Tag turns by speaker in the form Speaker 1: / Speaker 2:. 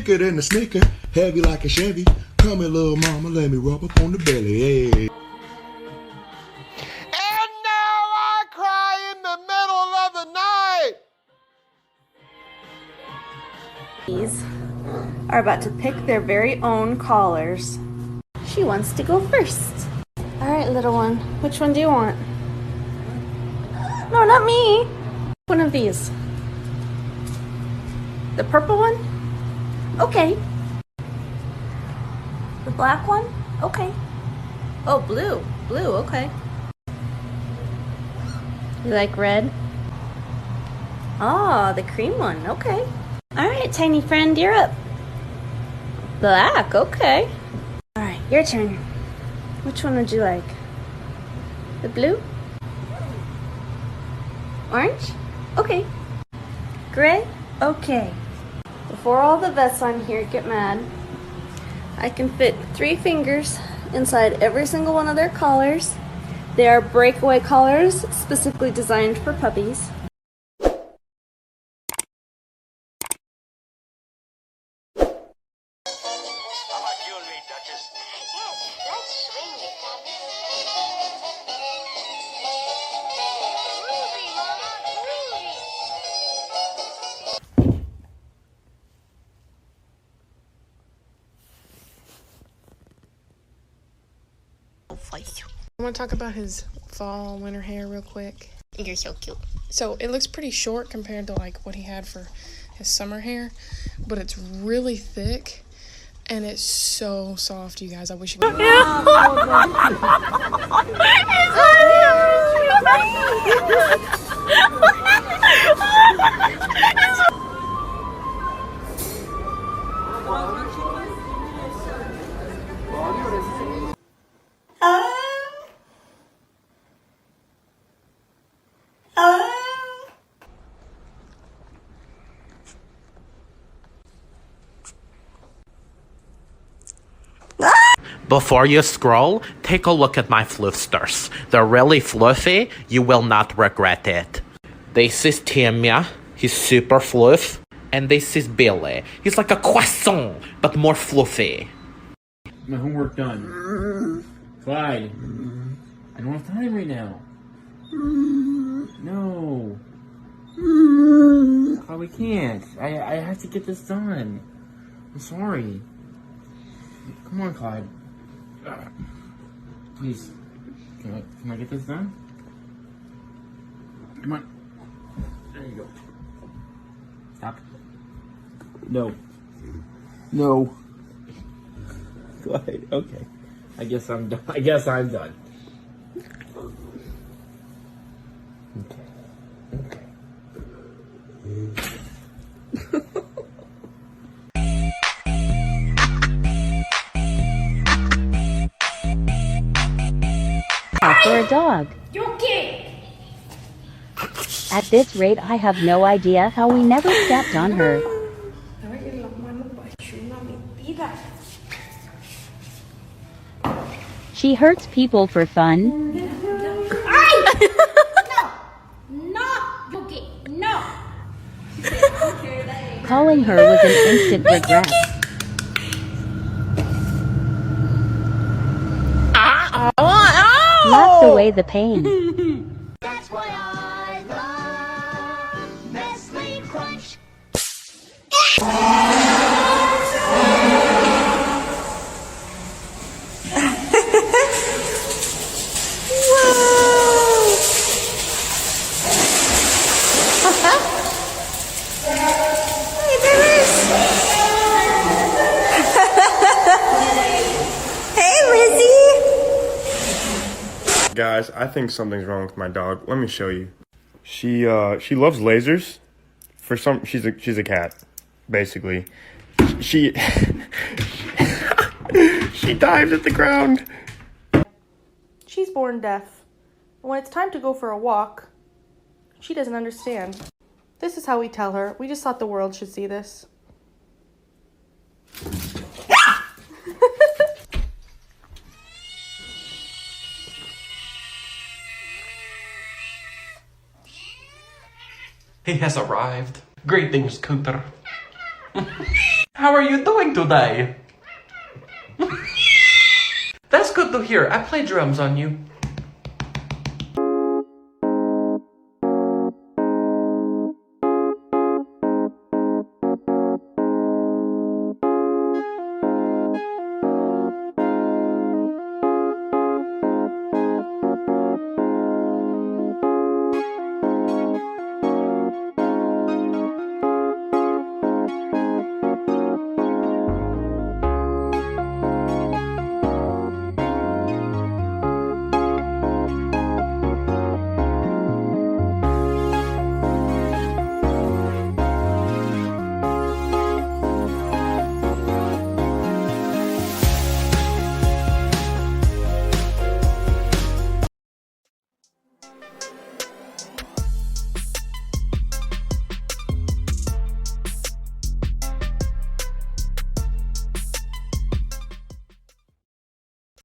Speaker 1: thicker than a sneaker, heavy like a Chevy. Come here, little mama, let me rub up on the belly. Hey. And now I cry in the middle of the night.
Speaker 2: These are about to pick their very own collars. She wants to go first. All right, little one, which one do you want? No, not me. One of these. The purple one? Okay. The black one? Okay. Oh, blue. Blue, okay. You like red? Oh, the cream one, okay. All right, tiny friend, you're up. Black, okay. All right, your turn. Which one would you like? The blue? Orange? Okay. Gray? Okay. Before all the vets on here get mad, I can fit 3 fingers inside every single one of their collars. They are breakaway collars, specifically designed for puppies.
Speaker 3: I want to talk about his fall winter hair real quick.
Speaker 4: You're so cute.
Speaker 3: So it looks pretty short compared to like what he had for his summer hair, but it's really thick and it's so soft, you guys. I wish you could.
Speaker 5: Before you scroll, take a look at my floofsters. They're really fluffy. You will not regret it. This is Timia. He's super fluff. And this is Billy. He's like a croissant, but more fluffy.
Speaker 6: My homework done. Clyde. I don't have time right now. No. Clyde, we can't. I have to get this done. I'm sorry. Come on, Clyde. Please. Can I get this done? Come on. There you go. Stop. No. No. Clyde, okay. I guess I'm done. Okay. Okay.
Speaker 7: For a dog. At this rate, I have no idea how we never stepped on her. She hurts people for fun. Calling her was an instant regret. Laughed away the pain.
Speaker 4: That's why I love Nestle Crunch.
Speaker 8: Guys, I think something's wrong with my dog. Let me show you. She loves lasers. She's a cat, basically. She she dives at the ground.
Speaker 2: She's born deaf. And when it's time to go for a walk, she doesn't understand. This is how we tell her. We just thought the world should see this.
Speaker 9: He has arrived. Greetings, Cooter. How are you doing today? That's good to hear. I play drums on you.